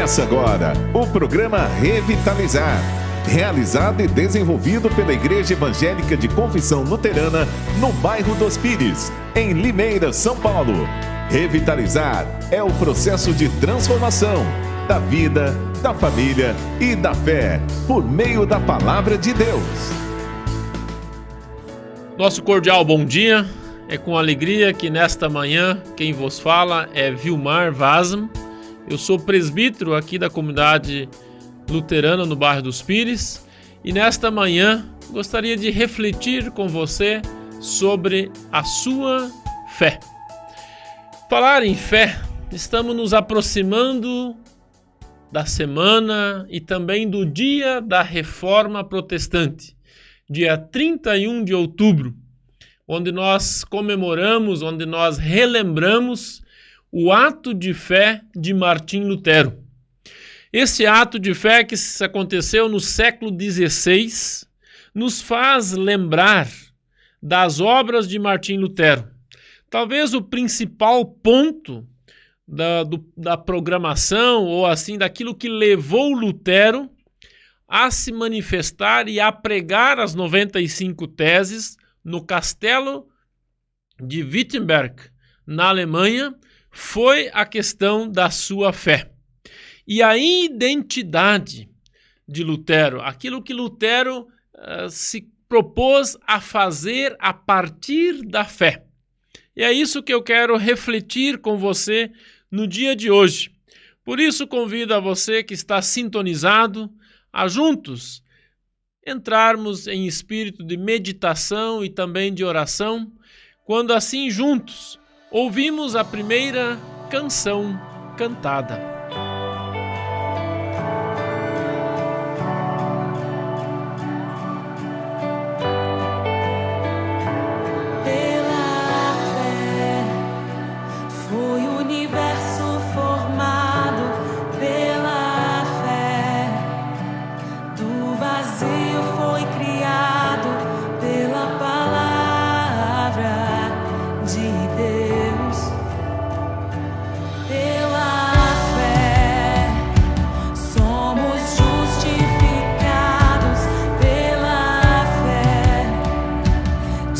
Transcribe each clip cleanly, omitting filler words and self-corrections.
Começa agora o programa Revitalizar, realizado e desenvolvido pela Igreja Evangélica de Confissão Luterana no bairro dos Pires, em Limeira, São Paulo. Revitalizar é o processo de transformação da vida, da família e da fé, por meio da Palavra de Deus. Nosso cordial bom dia. É com alegria que nesta manhã quem vos fala é Vilmar Vazam. Eu sou presbítero aqui da comunidade luterana no bairro dos Pires e nesta manhã gostaria de refletir com você sobre a sua fé. Falar em fé, estamos nos aproximando da semana e também do dia da Reforma Protestante, dia 31 de outubro, onde nós comemoramos, onde nós relembramos o ato de fé de Martim Lutero. Esse ato de fé que aconteceu no século XVI nos faz lembrar das obras de Martim Lutero. Talvez o principal ponto da programação ou assim daquilo que levou Lutero a se manifestar e a pregar as 95 teses no castelo de Wittenberg, na Alemanha, foi a questão da sua fé. E a identidade de Lutero, aquilo que Lutero se propôs a fazer a partir da fé. E é isso que eu quero refletir com você no dia de hoje. Por isso convido a você que está sintonizado a juntos entrarmos em espírito de meditação e também de oração, quando assim juntos ouvimos a primeira canção cantada.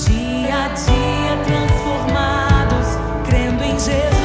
Dia a dia transformados, crendo em Jesus.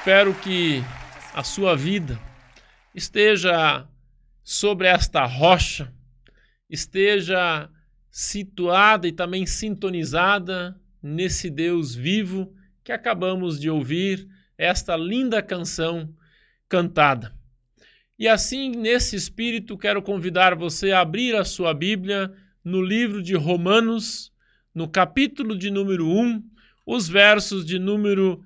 Espero que a sua vida esteja sobre esta rocha, esteja situada e também sintonizada nesse Deus vivo que acabamos de ouvir esta linda canção cantada. E assim, nesse espírito, quero convidar você a abrir a sua Bíblia no livro de Romanos, no capítulo de número 1, os versos de número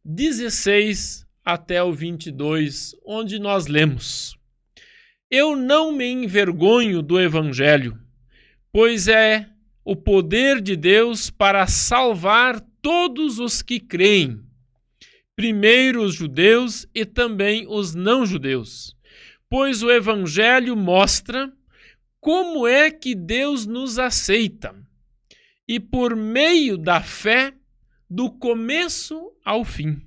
16 até o 22, onde nós lemos: Eu não me envergonho do Evangelho, pois é o poder de Deus para salvar todos os que creem, primeiro os judeus e também os não-judeus, pois o Evangelho mostra como é que Deus nos aceita, e por meio da fé, do começo ao fim.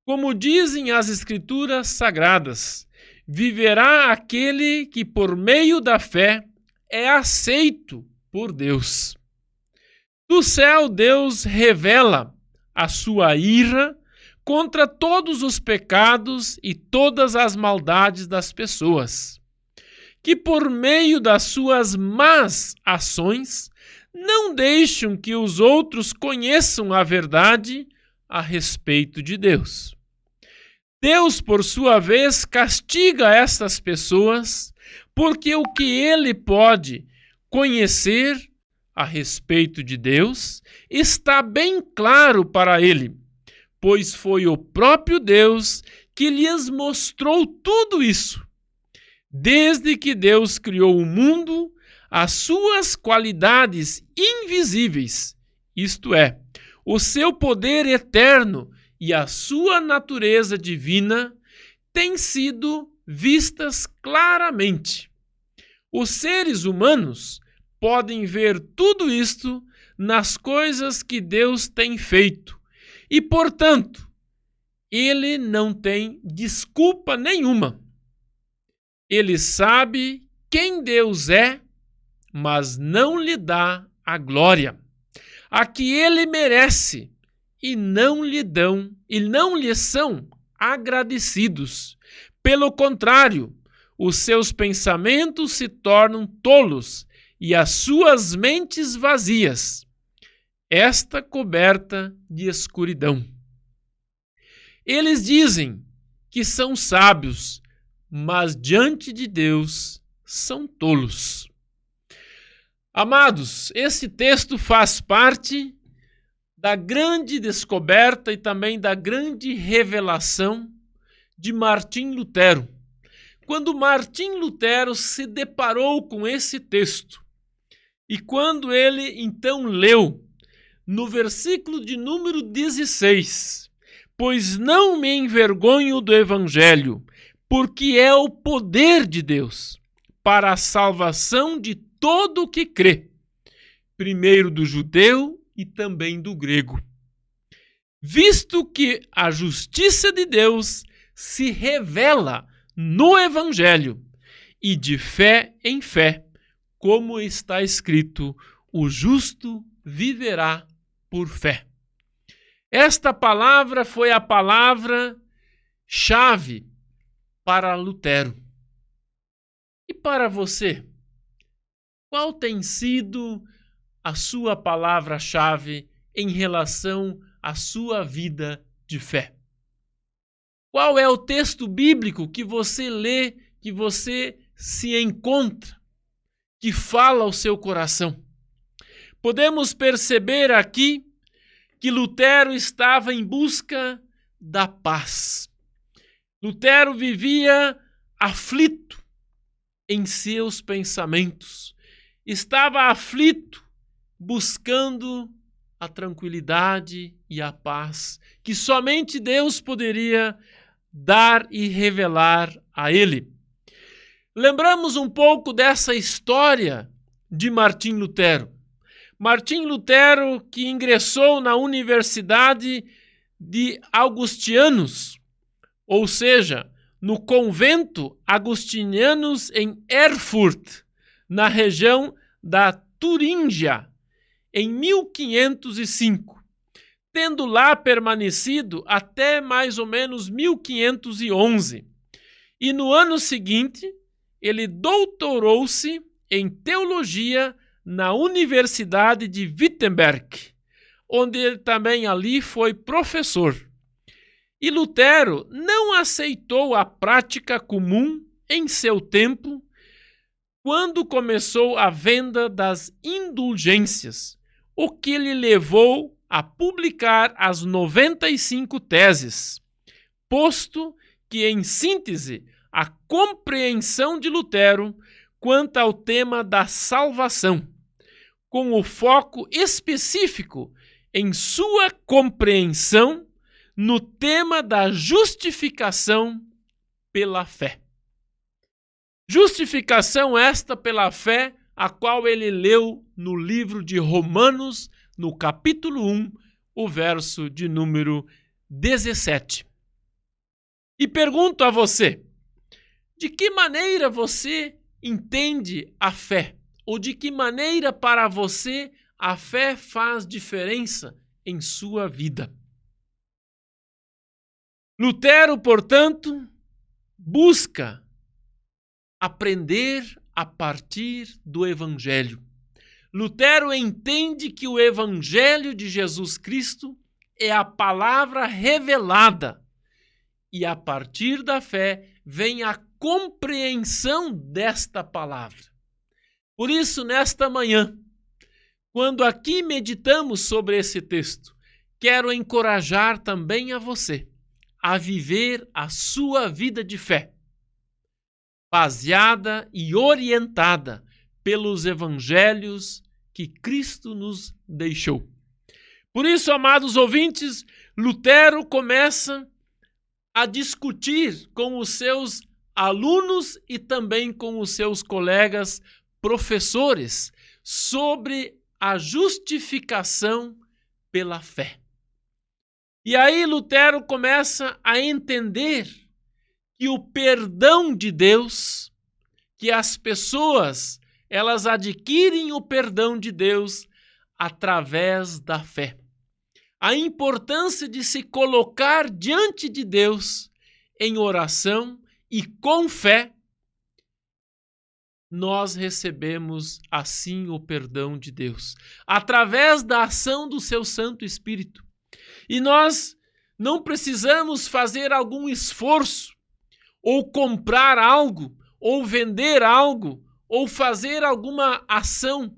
Como dizem as Escrituras Sagradas, viverá aquele que por meio da fé é aceito por Deus. Do céu, Deus revela a sua ira contra todos os pecados e todas as maldades das pessoas, que por meio das suas más ações não deixam que os outros conheçam a verdade a respeito de Deus. Deus, por sua vez, castiga estas pessoas porque o que ele pode conhecer a respeito de Deus está bem claro para ele, pois foi o próprio Deus que lhes mostrou tudo isso. Desde que Deus criou o mundo, as suas qualidades invisíveis, isto é, o seu poder eterno e a sua natureza divina, têm sido vistas claramente. Os seres humanos podem ver tudo isto nas coisas que Deus tem feito e, portanto, ele não tem desculpa nenhuma. Ele sabe quem Deus é, mas não lhe dá a glória a que ele merece, e não lhe são agradecidos. Pelo contrário, os seus pensamentos se tornam tolos e as suas mentes vazias, esta coberta de escuridão. Eles dizem que são sábios, mas diante de Deus são tolos. Amados, esse texto faz parte da grande descoberta e também da grande revelação de Martim Lutero. Quando Martim Lutero se deparou com esse texto e quando ele então leu no versículo de número 16, pois não me envergonho do Evangelho, porque é o poder de Deus para a salvação de todo o que crê, primeiro do judeu e também do grego. Visto que a justiça de Deus se revela no Evangelho, e de fé em fé, como está escrito, o justo viverá por fé. Esta palavra foi a palavra-chave para Lutero. E para você? Qual tem sido a sua palavra-chave em relação à sua vida de fé? Qual é o texto bíblico que você lê, que você se encontra, que fala ao seu coração? Podemos perceber aqui que Lutero estava em busca da paz. Lutero vivia aflito em seus pensamentos. Estava aflito, buscando a tranquilidade e a paz que somente Deus poderia dar e revelar a ele. Lembramos um pouco dessa história de Martim Lutero. Martim Lutero, que ingressou na Universidade de Augustinianos, ou seja, no convento agustinianos em Erfurt, na região da Turíngia, em 1505. tendo lá permanecido até mais ou menos 1511. E no ano seguinte, ele doutorou-se em teologia na Universidade de Wittenberg, onde ele também ali foi professor. E Lutero não aceitou a prática comum em seu tempo, quando começou a venda das indulgências, o que lhe levou a publicar as 95 teses, posto que, em síntese, a compreensão de Lutero quanto ao tema da salvação, com o foco específico em sua compreensão no tema da justificação pela fé. Justificação esta pela fé, a qual ele leu no livro de Romanos, no capítulo 1, o verso de número 17. E pergunto a você, de que maneira você entende a fé? Ou de que maneira para você a fé faz diferença em sua vida? Lutero, portanto, busca aprender a partir do Evangelho. Lutero entende que o Evangelho de Jesus Cristo é a palavra revelada e, a partir da fé, vem a compreensão desta palavra. Por isso, nesta manhã, quando aqui meditamos sobre esse texto, quero encorajar também a você a viver a sua vida de fé, baseada e orientada pelos evangelhos que Cristo nos deixou. Por isso, amados ouvintes, Lutero começa a discutir com os seus alunos e também com os seus colegas professores sobre a justificação pela fé. E aí Lutero começa a entender que o perdão de Deus, que as pessoas, elas adquirem o perdão de Deus através da fé. A importância de se colocar diante de Deus em oração e com fé, nós recebemos assim o perdão de Deus, através da ação do seu Santo Espírito. E nós não precisamos fazer algum esforço, ou comprar algo, ou vender algo, ou fazer alguma ação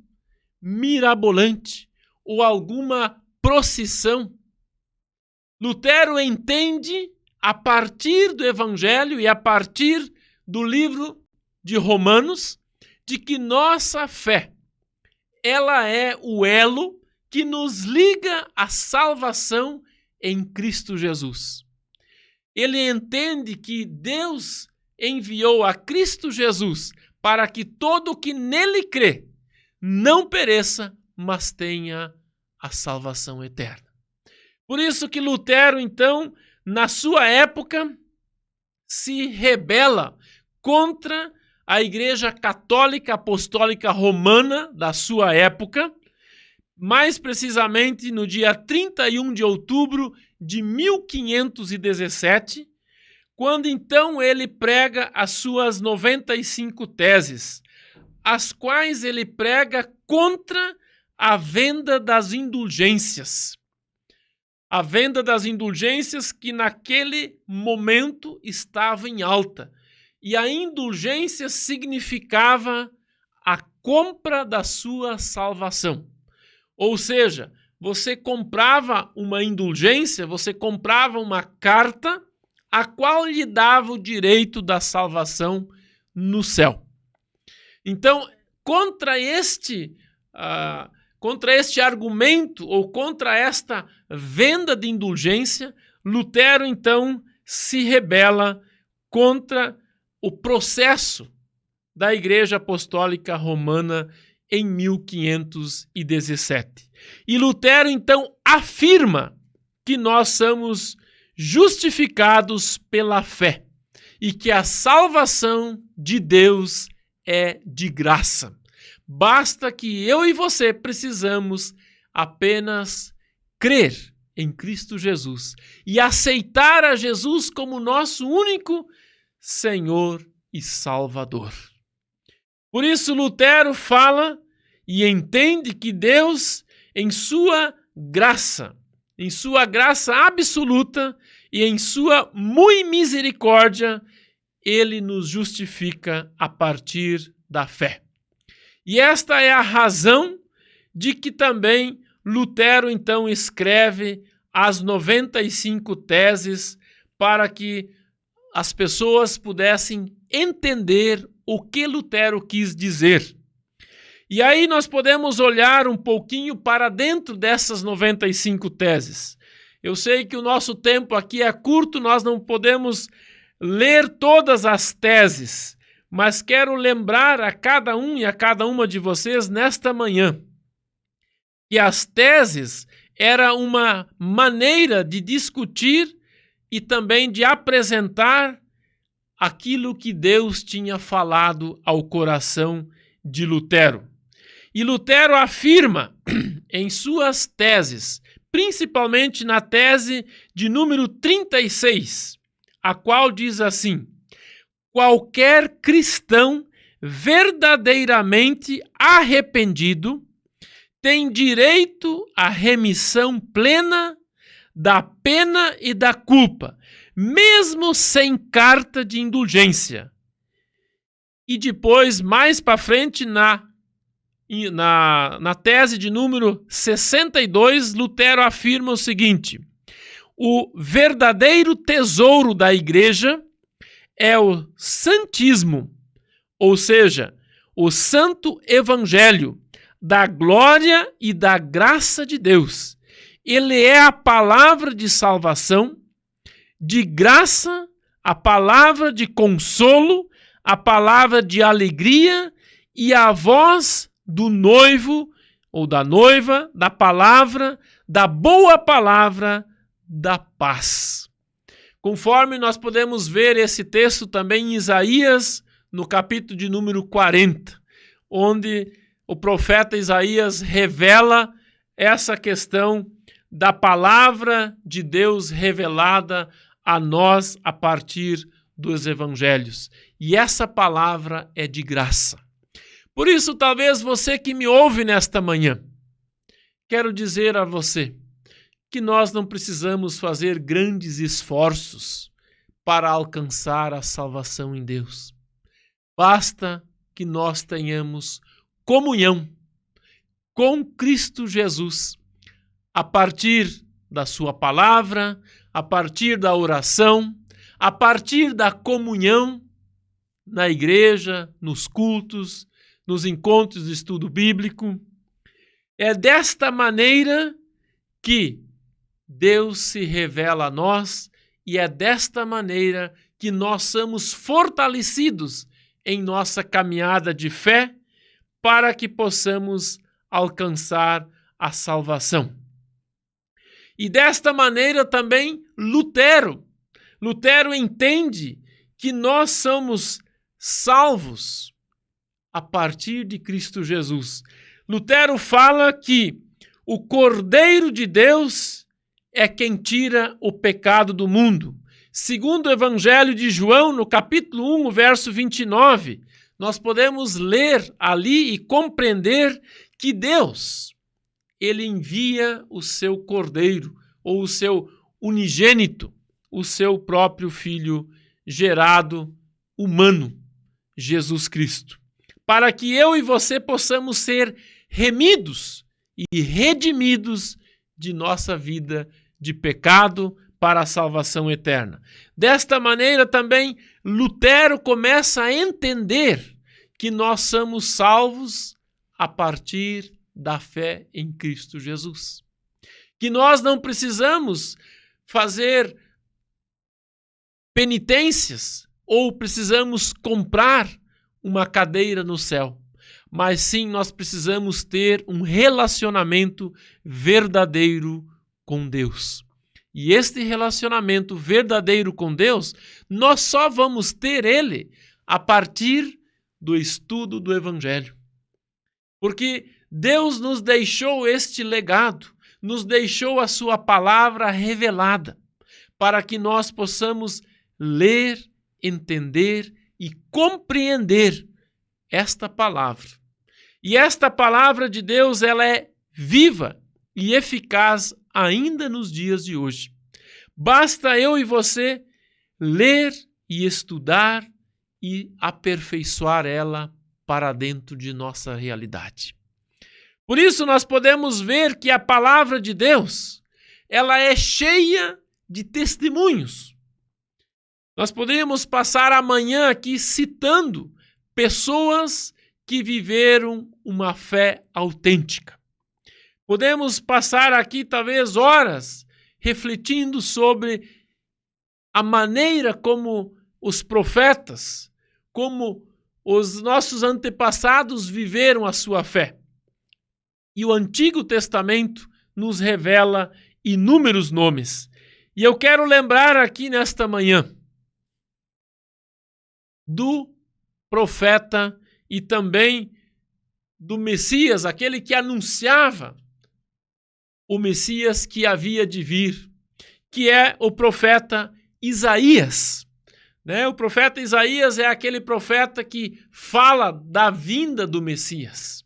mirabolante, ou alguma procissão. Lutero entende, a partir do Evangelho e a partir do livro de Romanos, de que nossa fé, ela é o elo que nos liga à salvação em Cristo Jesus. Ele entende que Deus enviou a Cristo Jesus para que todo o que nele crê não pereça, mas tenha a salvação eterna. Por isso que Lutero, então, na sua época, se rebela contra a Igreja Católica Apostólica Romana da sua época, mais precisamente no dia 31 de outubro de 1517, quando então ele prega as suas 95 teses, as quais ele prega contra a venda das indulgências. A venda das indulgências que naquele momento estava em alta. E a indulgência significava a compra da sua salvação. Ou seja, você comprava uma indulgência, você comprava uma carta, a qual lhe dava o direito da salvação no céu. Então, contra este argumento, ou contra esta venda de indulgência, Lutero, então, se rebela contra o processo da Igreja Apostólica Romana em 1517. E Lutero, então, afirma que nós somos justificados pela fé e que a salvação de Deus é de graça. Basta que eu e você precisamos apenas crer em Cristo Jesus e aceitar a Jesus como nosso único Senhor e Salvador. Por isso, Lutero fala e entende que Deus, em sua graça absoluta e em sua muito misericórdia, ele nos justifica a partir da fé. E esta é a razão de que também Lutero, então, escreve as 95 teses para que as pessoas pudessem entender o que Lutero quis dizer. E aí nós podemos olhar um pouquinho para dentro dessas 95 teses. Eu sei que o nosso tempo aqui é curto, nós não podemos ler todas as teses, mas quero lembrar a cada um e a cada uma de vocês nesta manhã que as teses era uma maneira de discutir e também de apresentar aquilo que Deus tinha falado ao coração de Lutero. E Lutero afirma em suas teses, principalmente na tese de número 36, a qual diz assim: qualquer cristão verdadeiramente arrependido tem direito à remissão plena da pena e da culpa, mesmo sem carta de indulgência. E depois, mais para frente, na tese de número 62, Lutero afirma o seguinte: o verdadeiro tesouro da igreja é o santismo, ou seja, o santo evangelho da glória e da graça de Deus. Ele é a palavra de salvação, de graça, a palavra de consolo, a palavra de alegria e a voz do noivo ou da noiva, da palavra, da boa palavra da paz. Conforme nós podemos ver esse texto também em Isaías, no capítulo de número 40, onde o profeta Isaías revela essa questão da palavra de Deus revelada a nós a partir dos evangelhos. E essa palavra é de graça. Por isso, talvez você que me ouve nesta manhã, quero dizer a você que nós não precisamos fazer grandes esforços para alcançar a salvação em Deus. Basta que nós tenhamos comunhão com Cristo Jesus, a partir da sua palavra, a partir da oração, a partir da comunhão na igreja, nos cultos, nos encontros de estudo bíblico. É desta maneira que Deus se revela a nós e é desta maneira que nós somos fortalecidos em nossa caminhada de fé para que possamos alcançar a salvação. E desta maneira também Lutero entende que nós somos salvos a partir de Cristo Jesus. Lutero fala que o Cordeiro de Deus é quem tira o pecado do mundo. Segundo o Evangelho de João, no capítulo 1, verso 29, nós podemos ler ali e compreender que Deus, ele envia o seu Cordeiro, ou o seu unigênito, o seu próprio Filho gerado humano, Jesus Cristo, para que eu e você possamos ser remidos e redimidos de nossa vida de pecado para a salvação eterna. Desta maneira também Lutero começa a entender que nós somos salvos a partir da fé em Cristo Jesus. Que nós não precisamos fazer penitências ou precisamos comprar uma cadeira no céu, mas sim nós precisamos ter um relacionamento verdadeiro com Deus. E este relacionamento verdadeiro com Deus, nós só vamos ter ele a partir do estudo do Evangelho. Porque Deus nos deixou este legado, nos deixou a sua palavra revelada, para que nós possamos ler, entender e compreender esta palavra. E esta palavra de Deus, ela é viva e eficaz ainda nos dias de hoje. Basta eu e você ler e estudar e aperfeiçoar ela para dentro de nossa realidade. Por isso nós podemos ver que a palavra de Deus, ela é cheia de testemunhos. Nós poderíamos passar amanhã aqui citando pessoas que viveram uma fé autêntica. Podemos passar aqui talvez horas refletindo sobre a maneira como os profetas, como os nossos antepassados viveram a sua fé. E o Antigo Testamento nos revela inúmeros nomes. E eu quero lembrar aqui nesta manhã do profeta e também do Messias, aquele que anunciava o Messias que havia de vir, que é o profeta Isaías. O profeta Isaías é aquele profeta que fala da vinda do Messias.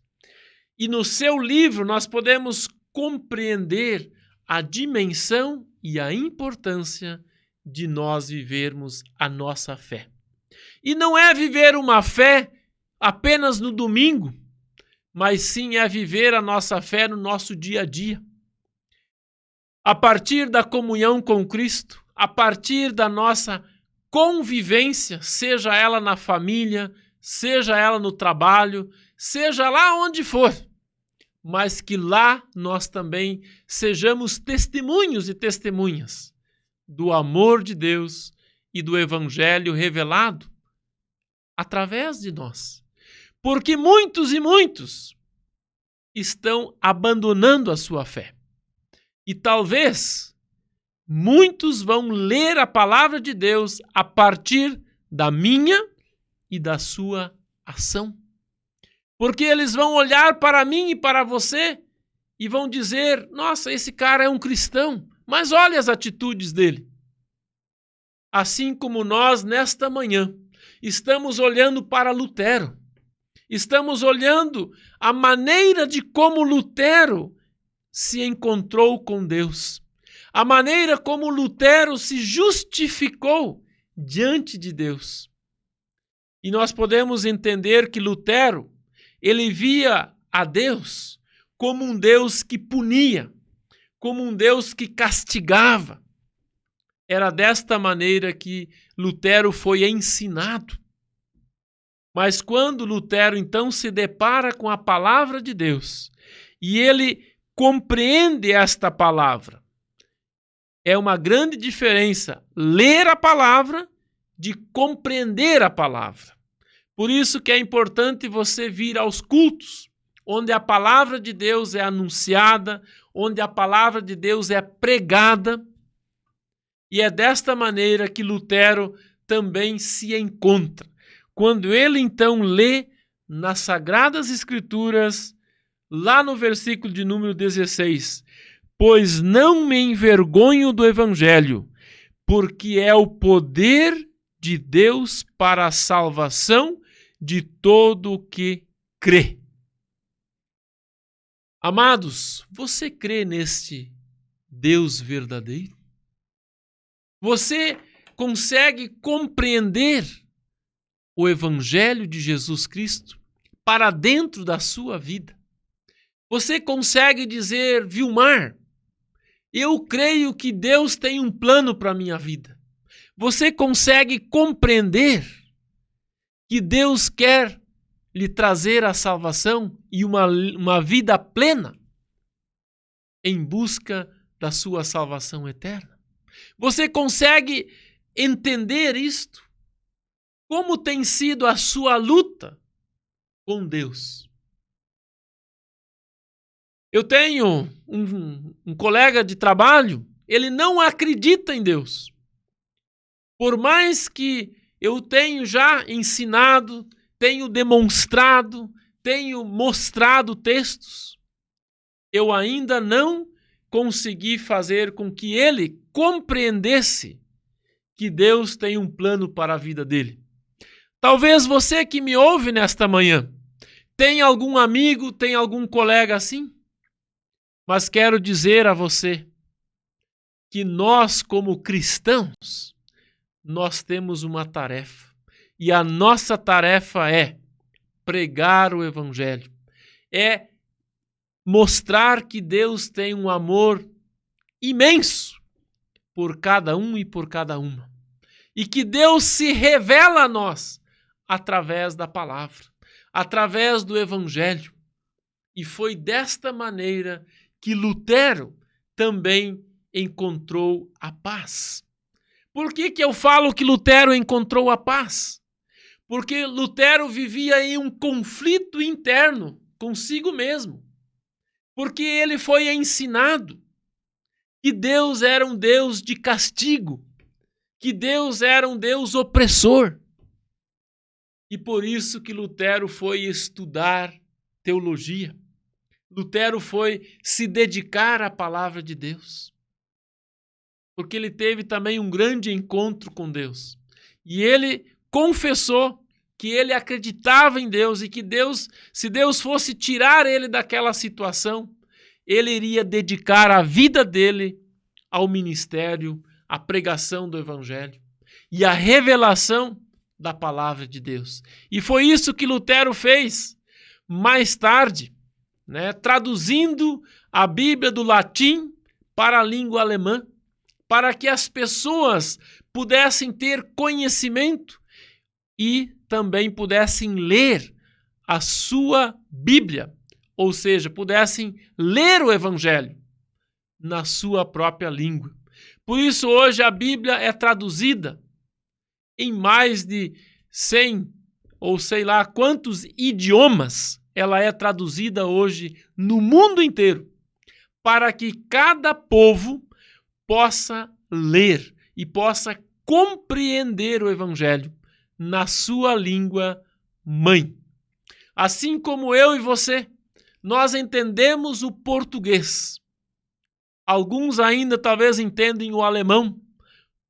E no seu livro nós podemos compreender a dimensão e a importância de nós vivermos a nossa fé. E não é viver uma fé apenas no domingo, mas sim é viver a nossa fé no nosso dia a dia. A partir da comunhão com Cristo, a partir da nossa convivência, seja ela na família, seja ela no trabalho, seja lá onde for, mas que lá nós também sejamos testemunhos e testemunhas do amor de Deus e do Evangelho revelado através de nós. Porque muitos e muitos estão abandonando a sua fé. E talvez muitos vão ler a palavra de Deus a partir da minha e da sua ação. Porque eles vão olhar para mim e para você e vão dizer: nossa, esse cara é um cristão, mas olha as atitudes dele. Assim como nós, nesta manhã, estamos olhando para Lutero, estamos olhando a maneira de como Lutero se encontrou com Deus, a maneira como Lutero se justificou diante de Deus. E nós podemos entender que Lutero, ele via a Deus como um Deus que punia, como um Deus que castigava. Era desta maneira que Lutero foi ensinado. Mas quando Lutero então se depara com a palavra de Deus e ele compreende esta palavra, é uma grande diferença ler a palavra de compreender a palavra. Por isso que é importante você vir aos cultos, onde a palavra de Deus é anunciada, onde a palavra de Deus é pregada. E é desta maneira que Lutero também se encontra. Quando ele então lê nas Sagradas Escrituras, lá no versículo de número 16, pois não me envergonho do Evangelho, porque é o poder de Deus para a salvação de todo o que crê. Amados, você crê neste Deus verdadeiro? Você consegue compreender o Evangelho de Jesus Cristo para dentro da sua vida? Você consegue dizer: Vilmar, eu creio que Deus tem um plano para a minha vida. Você consegue compreender que Deus quer lhe trazer a salvação e uma vida plena em busca da sua salvação eterna? Você consegue entender isto? Como tem sido a sua luta com Deus? Eu tenho um colega de trabalho, ele não acredita em Deus. Por mais que eu tenho já ensinado, tenho demonstrado, tenho mostrado textos, eu ainda não conseguir fazer com que ele compreendesse que Deus tem um plano para a vida dele. Talvez você que me ouve nesta manhã tem algum amigo, tem algum colega assim, mas quero dizer a você que nós, como cristãos, nós temos uma tarefa. E a nossa tarefa é pregar o Evangelho. É mostrar que Deus tem um amor imenso por cada um e por cada uma. E que Deus se revela a nós através da palavra, através do Evangelho. E foi desta maneira que Lutero também encontrou a paz. Por que eu falo que Lutero encontrou a paz? Porque Lutero vivia em um conflito interno consigo mesmo. Porque ele foi ensinado que Deus era um Deus de castigo, que Deus era um Deus opressor. E por isso que Lutero foi estudar teologia. Lutero foi se dedicar à palavra de Deus. Porque ele teve também um grande encontro com Deus. E ele confessou que ele acreditava em Deus e que Deus, se Deus fosse tirar ele daquela situação, ele iria dedicar a vida dele ao ministério, à pregação do Evangelho e à revelação da palavra de Deus. E foi isso que Lutero fez mais tarde, traduzindo a Bíblia do latim para a língua alemã, para que as pessoas pudessem ter conhecimento e também pudessem ler a sua Bíblia, ou seja, pudessem ler o Evangelho na sua própria língua. Por isso, hoje a Bíblia é traduzida em mais de 100 ou sei lá quantos idiomas. Ela é traduzida hoje no mundo inteiro, para que cada povo possa ler e possa compreender o Evangelho na sua língua mãe. Assim como eu e você, nós entendemos o português. Alguns ainda talvez entendem o alemão,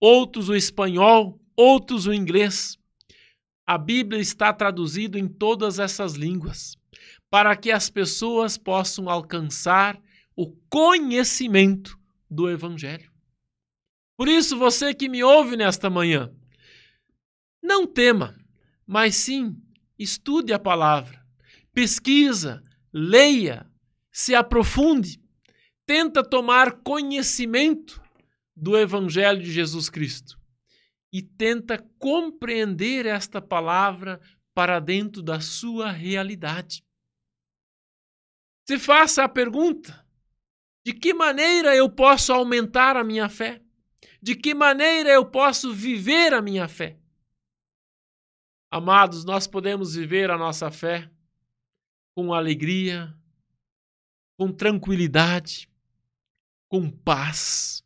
outros o espanhol, outros o inglês. A Bíblia está traduzida em todas essas línguas, para que as pessoas possam alcançar o conhecimento do Evangelho. Por isso, você que me ouve nesta manhã, não tema, mas sim estude a palavra, pesquisa, leia, se aprofunde, tenta tomar conhecimento do Evangelho de Jesus Cristo e tenta compreender esta palavra para dentro da sua realidade. Se faça a pergunta: de que maneira eu posso aumentar a minha fé? De que maneira eu posso viver a minha fé? Amados, nós podemos viver a nossa fé com alegria, com tranquilidade, com paz.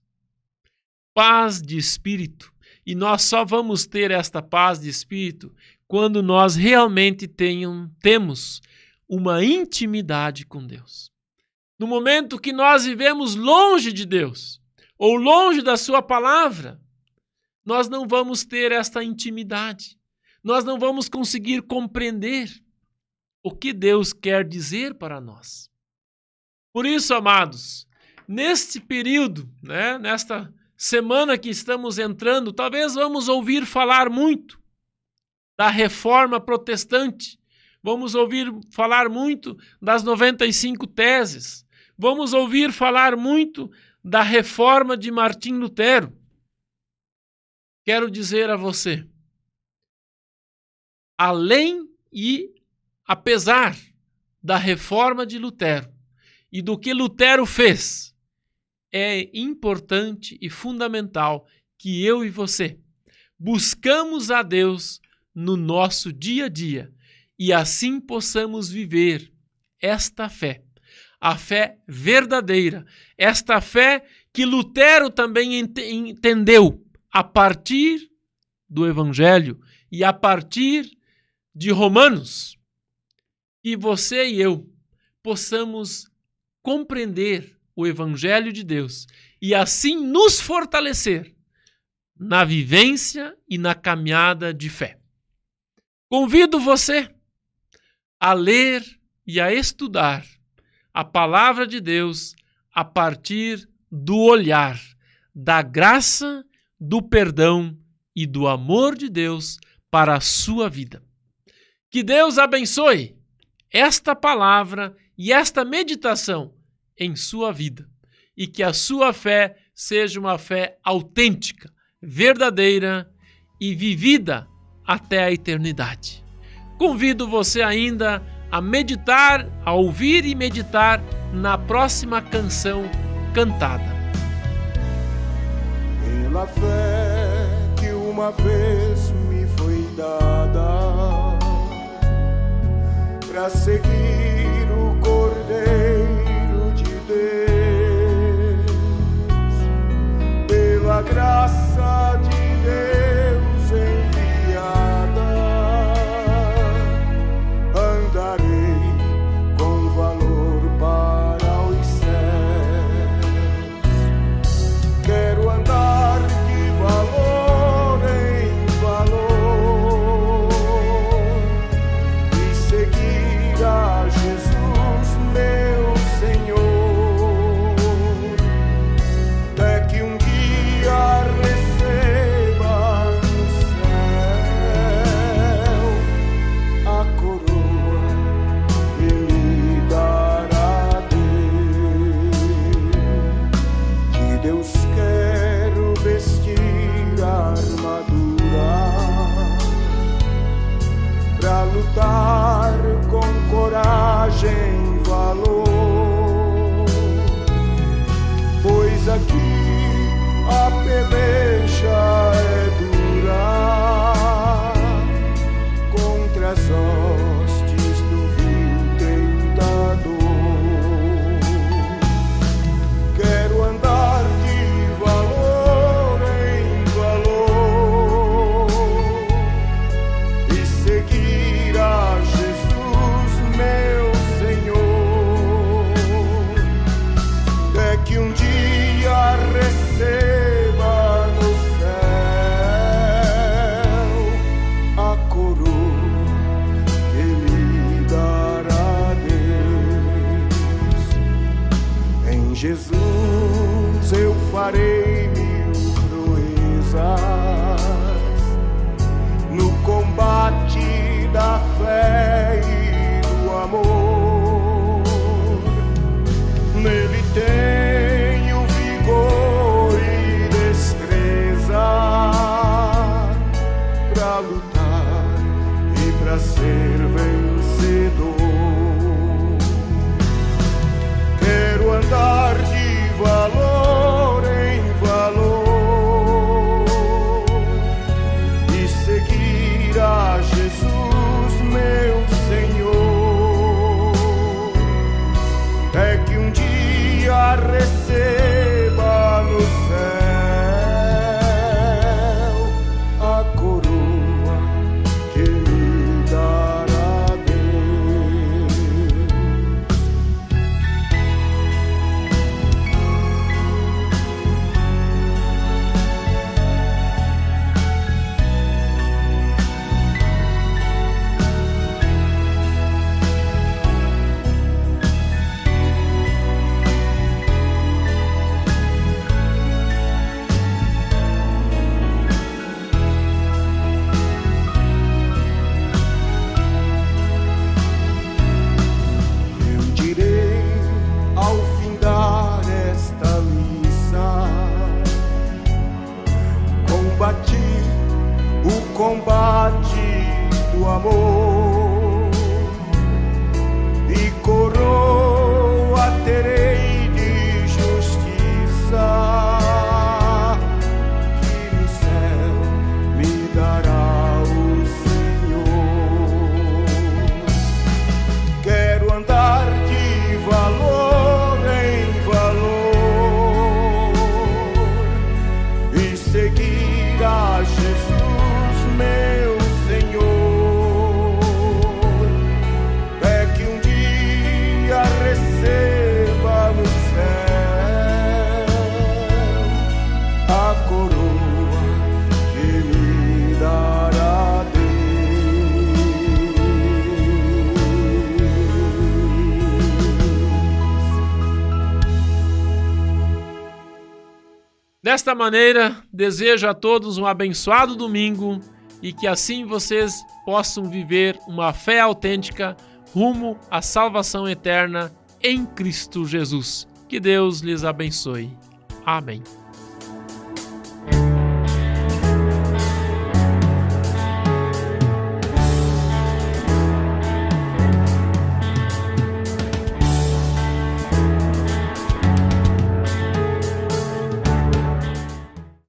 Paz de espírito. E nós só vamos ter esta paz de espírito quando nós realmente temos uma intimidade com Deus. No momento que nós vivemos longe de Deus, ou longe da sua palavra, nós não vamos ter esta intimidade. Nós não vamos conseguir compreender o que Deus quer dizer para nós. Por isso, amados, neste período, nesta semana que estamos entrando, talvez vamos ouvir falar muito da reforma protestante. Vamos ouvir falar muito das 95 teses. Vamos ouvir falar muito da reforma de Martim Lutero. Quero dizer a você, além e apesar da reforma de Lutero e do que Lutero fez, é importante e fundamental que eu e você buscamos a Deus no nosso dia a dia e assim possamos viver esta fé, a fé verdadeira, esta fé que Lutero também entendeu a partir do Evangelho e a partir de Romanos, que você e eu possamos compreender o Evangelho de Deus e assim nos fortalecer na vivência e na caminhada de fé. Convido você a ler e a estudar a Palavra de Deus a partir do olhar da graça, do perdão e do amor de Deus para a sua vida. Que Deus abençoe esta palavra e esta meditação em sua vida e que a sua fé seja uma fé autêntica, verdadeira e vivida até a eternidade. Convido você ainda a meditar, a ouvir e meditar na próxima canção cantada. Pela fé que uma vez me foi dada, para seguir o Cordeiro de Deus, pela graça de Deus enviada, andarei com valor para os céus. Quero andar de valor em valor e seguir a Jesus, meu Senhor, até que um dia receba no céu a coroa que me dará Deus. De Deus quero vestir a armadura pra lutar com coragem e valor, pois aqui a peleja é dura contra as hostes do vil tentador. Quero andar de valor em valor e seguir a Jesus, meu Senhor, até que um dia receba no céu a coroa que me dará Deus. Em Jesus eu farei mil proezas no combate da fé e do amor. Nele tenho vigor e destreza pra lutar e pra ser vencedor. Quero andar de valor em valor e seguir a Jesus, meu Senhor, é que um dia receba no céu a coroa que me dará Deus. Desta maneira, desejo a todos um abençoado domingo e que assim vocês possam viver uma fé autêntica rumo à salvação eterna em Cristo Jesus. Que Deus lhes abençoe. Amém.